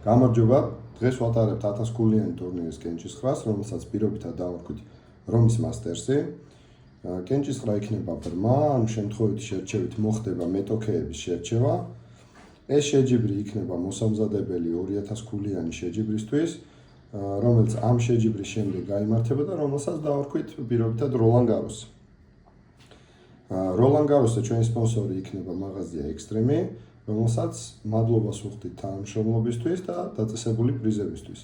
გამარჯობა, დღეს ვატარებთ 1000 გულიანი ტურნირის კენჭისყრას, რომელსაც პირობითად დავარქვით რომის მასტერსი. კენჭისყრა იქნება ბრმა, ანუ შემთხვევითი შერჩევით მოხდება მეტოქეების შერჩევა. ეს შეჯიბრი იქნება მოსამზადებელი 2000 გულიანი შეჯიბრისთვის, რომელიც ამ შეჯიბრის შემდეგ გაიმართება და რომელსაც დავარქვით პირობითად როლან გაროსი. როლან გაროსზე ჩვენი სპონსორი იქნება მაღაზია ექსტრემი, რომელსაც მადლობას ვუხდით თანამშრომლობისთვის და დაწესებული პრიზებისთვის.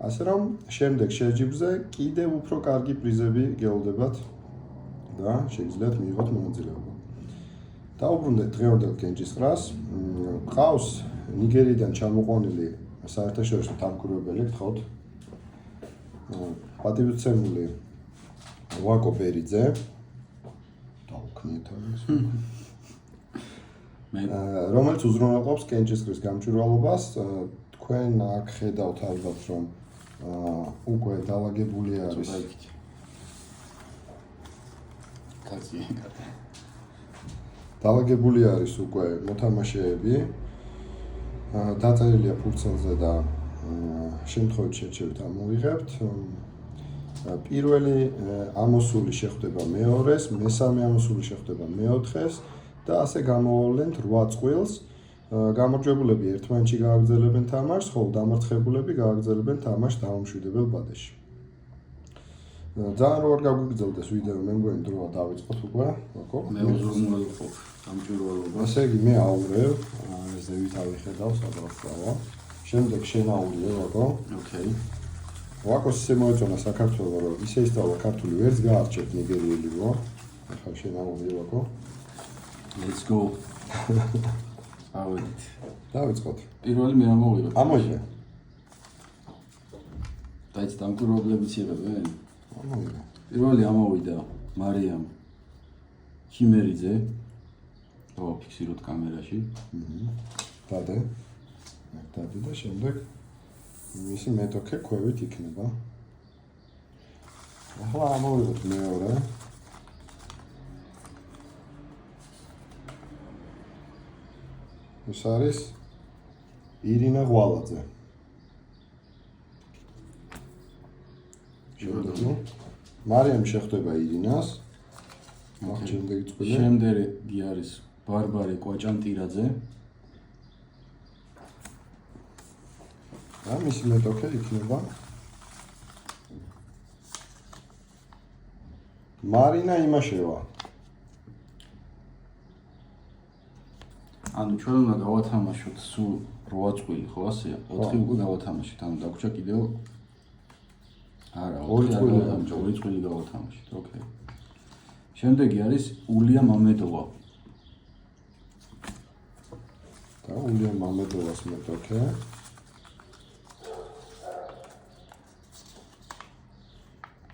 ასე რომ, შემდეგ შეჯიბრზე კიდევ უფრო კარგი პრიზები გეოლდებათ და შეგიძლიათ მიიღოთ მონაწილეობა. დაუბრუნდეთ დღევანდელ კენჭისყრას. ყავს ნიგერიდან ჩამოყვანილი საერთაშორისო დამკვირვებელი, გთხოვთ. პატივცემული ვაკო ბერიძე. დავუქნიეთ ამას. რომელიც უზრუნველყოფს კენჭისყრის გამჭვირვალობას. თქვენ აქ ხედავთ ალბათ, რომ უკვე დაალაგებული არის. დაალაგებული არის უკვე მოთამაშეები. დაწერილია ფურცელზე და შემთხვევით შერჩევით ამოვიღებთ. პირველი ამოსული შეხვდება მეორეს, მესამე ამოსული შეხვდება მეოთხეს და ასე გამოავლენთ 8 წყვილს. გამარჯვებულები ერთმანეთში გააგრძელებენ თამაშს, ხოლო დამარცხებულები გააგრძელებენ თამაშს დამამშვიდებელ ბადეში. ძალიან რო არ გაგვიგრძელდეს ვიდეო, მე მგონი დროა დავიწყოთ უკვე, ვაკო. მე უზრუნველყოფ გამჭვირვალობას. ასე იგი მე აურევ, ზევით ავიხედავ, სადღაც დავა. შემდეგ შენ აურევ, ვაკო. ოკეი. ვაკოს ისე მოეწონა საქართველო, რომ ისე ისწავლა ქართული, ვერც გაარჩევთ ნიგერიელი, ვა. ახლა შენ აურევ, ვაკო. Let's go. ავედით. დავიწყოთ. პირველი მე ამოვიღებ. ამოიღე. დაიც დამკვირვებლებიც იღებენ? ამოიღე. პირველი ამოვიდა მარიამ ქიმერიძე. დავაფიქსიროთ კამერაში. დადე. დადე და შემდეგ მისი მეტოქე ქვევით იქნება. ახლა ამოვიღოთ მეორე. ეს არის ირინა ღვალაძე. მარიამ შეხვდება ირინას. მაგ შემდეგი წყვილი. შემდეგი არის ბარბარე კვაჭანტირაძე. და მისი მეტოქე იქნება მარინა იმაშევა. ანუ ჩვენ უნდა გავათამაშოთ სულ 8 წვილი, ხო ასეა? 4 უკვე გავათამაშეთ, ანუ დაგვრჩა კიდევ არა, 2 წვილი გავათამაშეთ, ოკეი. შემდეგი არის ულია მამედოვა. და ულია მამედოვას მეტოქე.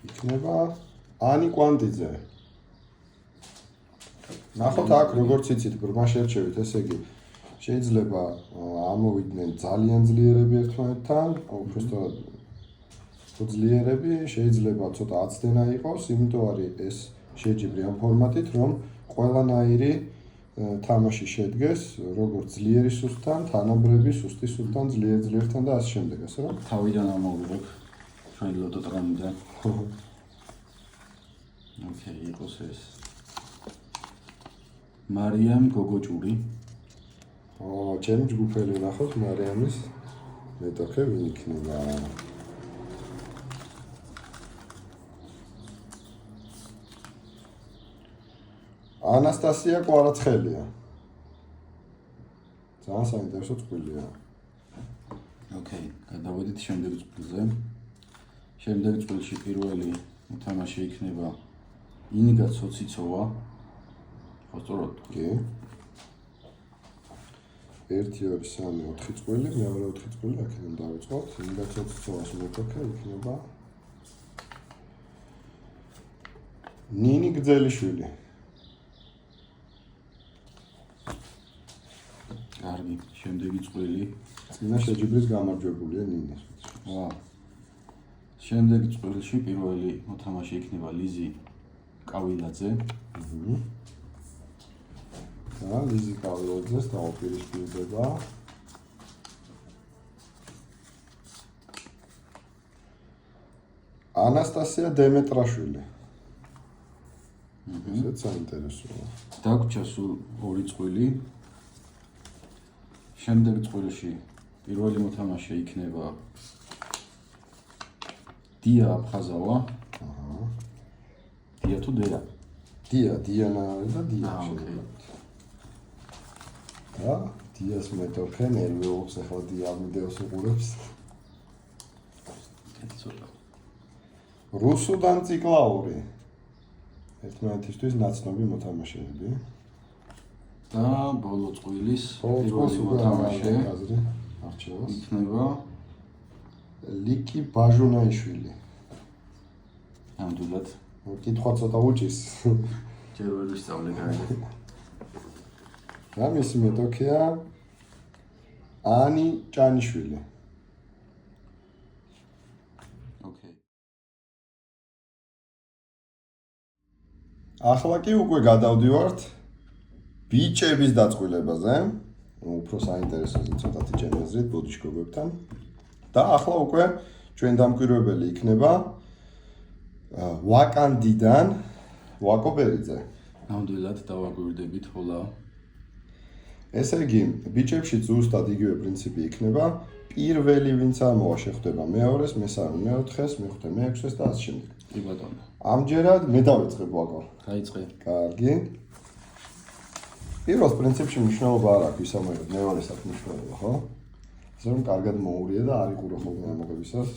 იქნება ანი კვანტიძე. ნახოთ აქ როგორც იცით ბრმა შერჩევით, ესე იგი შეიძლება ამოვიდნენ ძალიან ძლიერები ერთმანეთთან, უბრალოდ ძლიერები შეიძლება ცოტა აცდენა იყოს, იმიტომ არის ეს შეჯიბრი ამ ფორმატით, რომ ყველანაირი თამაში შედგეს, როგორც ძლიერი სუსტთან, თანაბრები სუსტი სუსტთან, ძლიერთან და ასე შემდეგ, ასე რომ თავიდან ამოვიღებ ჩვენი ლოტო ტრამიდან. ოკეი, იყოს ეს. მარიამ გოგოჭური. ჩემი ჯგუფელი ნახოთ მარიამის მეტოქე ვინ იქნება. ანასტასია კვარაცხელია. ძალიან საინტერესო წყვილია. ოკეი, გადავედით შემდეგ წყვილზე. შემდეგ წყვილში პირველი მოთამაშე იქნება ინგა ცოციცოვა. სწორად. კი. 1 2 3 4 წყვილი, მეორე 4 წყვილი აქედან დავიწყოთ. ინგა ცოციცოვას მეტოქე იქნება ნინი გძელიშვილი. კარგი, შემდეგი წყვილი. წინა შეჯიბრის გამარჯვებულია ნინი. ვა. შემდეგი წვილში პირველი მოთამაშე იქნება ლიზი კავილაძე. და ლიზი კავილაძეს დაუპირისპირდება ანასტასია დემეტრაშვილი. ესეც საინტერესოა. დაგვრჩა სულ 2 წყვილი. შემდეგ წვილში პირველი მოთამაშე იქნება დია აფხაზავა. დია თუ დერა? დიანა და დია. და დიას მეტოქე ნერვიულობს ახლა დია ვიდეოს უყურებს. რუსუდან ციკლაური. ერთმანეთისთვის ნაცნობი მოთამაშეები. და ბოლო წვილის პირველი მოთამაშე არჩევას იქნება ლიკი ბაჟუნაიშვილი. ნამდვილად კითხვა ცოტა უჭის. ჯერ ვერ ვისწავლე კარგად. და მისი მეტოქეა ანი ჭანიშვილი. ოკეი. ახლა კი უკვე გადავდივართ ბიჭების დაწყვილებაზე. უფრო საინტერესოზე ცოტათი ჩემი აზრით ბოდიშკობებთან. და ახლა უკვე ჩვენ დამკვირვებელი იქნება ვაკანდიდან ვაკო ბერიძე. ნამდვილად დავაკვირდებით ხოლა. ესე იგი, ბიჭებში ზუსტად იგივე პრინციპი იქნება. პირველი ვინც ამოვა შეხვდება მეორეს, მესამე მეოთხეს, მეხუთე მეექვსეს და ასე შემდეგ. კი ბატონო. ამჯერად მე დავიწყებ ვაკო. დაიწყე. კარგი. პირველ პრინციპში მნიშვნელობა არ აქვს ვისამოიღოთ, მეორეს აქვს მნიშვნელობა, ხო? ისე რომ კარგად მოურია და არ იყურო ხოლმე ამოღებისას.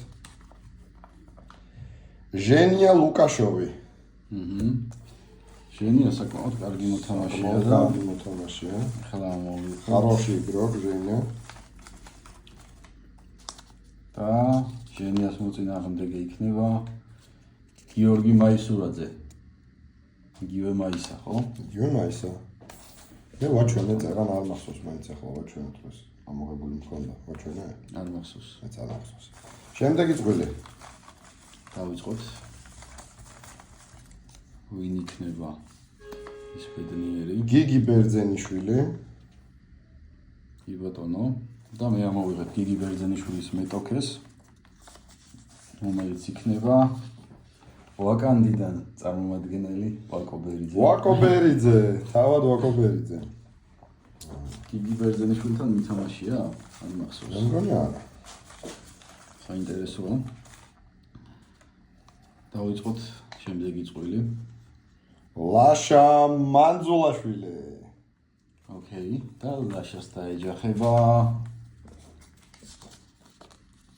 ჟენია ლუკაშოვი. ჟენია საკმაოდ კარგი მოთამაშეა და კარგი მოთამაშეა. ახლა მოვიხარ. Хороший игрок ჟენია. და ჟენიას მოწინააღმდეგე იქნება გიორგი მაისურაძე. იგივე მაისა, ხო? იგივე მაისა. მე ვაჩვენე წერან არ მახსოვს მაინც ახლა ვაჩვენე დღეს. ამოღებული მქონდა, ვაჩვენე? არ მახსოვს. მეც არ მახსოვს. შემდეგი წვლილი. დავიწყოთ. ვინ იქნება ის ბედნიერი? გიგი ბერძენიშვილი. კი ბატონო. და მე ამოვიღებ გიგი ბერძენიშვილის მეტოქეს. რომელიც იქნება ვაკანდიდან წარმომადგენელი ვაკო ბერიძე. ვაკო ბერიძე, თავად ვაკო ბერიძე. გიგი ბერძენიშვილთან მითამაშია? არ მახსოვს. მე მგონი არა. საინტერესოა. დავიწყოთ შემდეგი წყვილი. ლაშა მანძულაშვილი. ოკეი, და ლაშას დაეჯახება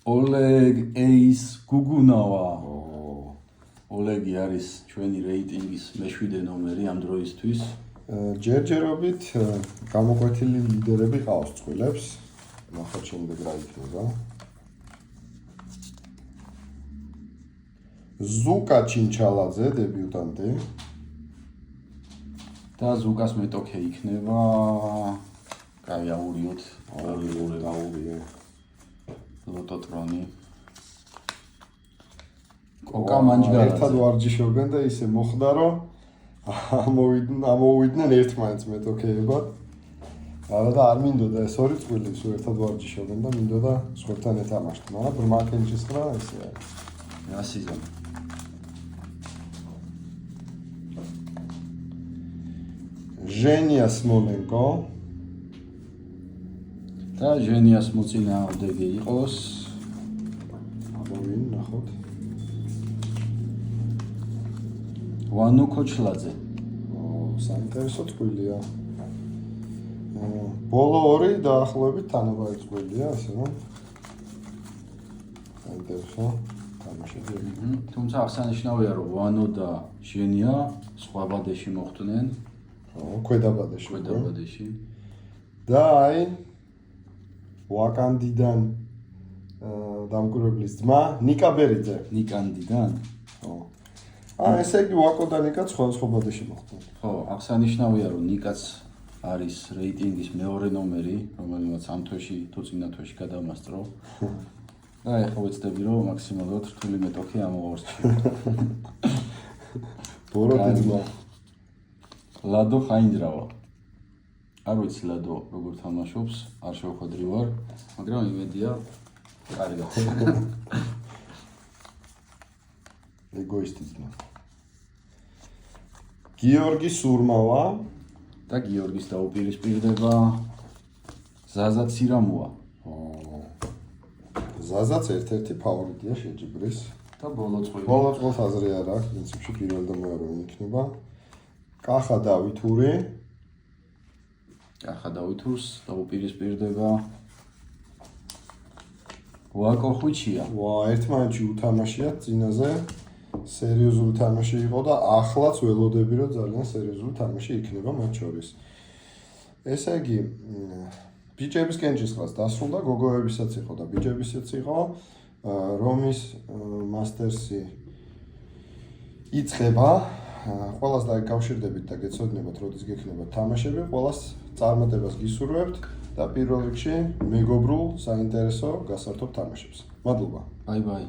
ოლეგ ეის გუგუნავა. ოლეგი არის ჩვენი რეიტინგის მე-7 ნომერი ამ დროისთვის. ჯერჯერობით გამოკვეთილი ლიდერები ყავს წყვილებს. ნახოთ შემდეგ რა იქნება. ზუკა ჩინჩალაძე დებიუტანტი. და ზუკას მეტოქე იქნება კაი აურიოთ, აურიო. ლოტოტრონი. კოკა მანჯგალაძე. ერთად ვარჯიშობენ და ისე მოხდა რომ ამოვიდნენ ერთმანეთს მეტოქეებად. არა და არ მინდოდა ეს ორი წყვილი სულ ერთად ვარჯიშობენ და მინდოდა სხვებთან ეთამაშოთ, მაგრამ ბრმაკენჩის რა ესე არის. რა სიზონი. ჟენია სმოლენკო. და ჟენიას მოწინააღმდეგე იყოს აბა ვინ ნახოთ. ვანო ქოჩლაძე. საინტერესო წყვილია. ბოლო ორი დაახლოებით თანაბარი წყვილია, ასე რომ საინტერესო თამაშები. თუმცა აღსანიშნავია რომ ვანო და ჟენია სხვა ბადეში მოხვდნენ. ქვედაბადეში. ქვედაბადეში. და აი ვაკანდიდან დამკვირვებლის ძმა ნიკა ბერიძე. ნიკანდიდან? ხო. ესე იგი ვაკო და ნიკა სხვა ბადეში მოხვდნენ. ხო, აღსანიშნავია რომ ნიკაც არის რეიტინგის მეორე ნომერი, რომელმაც ამ თვეში თუ წინა თვეში გადამასწრო. და ეხლა ვეცდები რომ მაქსიმალურად რთული მეტოქე ამოვარჩიო. ბოროტი ძმა. ლადო ხაინძრავა. არ ვიცი ლადო როგორ თამაშობს, არ შევხვედრი ვარ, მაგრამ იმედია კარგად. ეგოისტი ძმა. გიორგი სურმავა და გიორგის დაუპირისპირდება ზაზა ცირამოა. ზაზაც ერთ-ერთი ფავორიტია შეჯიბრის. და ბოლო წვილი. ბოლო წელს აზრი არ აქვს, პრინციპში პირველ და მეორე იქნება. კახა დავითური. კახა დავითურს დაუპირისპირდება ვაკო ხვიჩია. ერთმანეთში უთამაშია წინაზე. სერიოზული თამაში იყო და ახლაც ველოდები რომ ძალიან სერიოზული თამაში იქნება მათ შორის. ესე იგი ბიჭების კენჭისყრას დასრულდა, გოგოებისაც იყო და ბიჭებისაც იყო. რომის მასტერსი იწყება. ყველას დაიკავშირდებით და გეცოდინებათ, როდის გექნება თამაშები. ყველას წარმატებას გისურვებთ და პირველ რიგში მეგობრულ, საინტერესო, გასართობ თამაშებს. მადლობა. ბაი ბაი.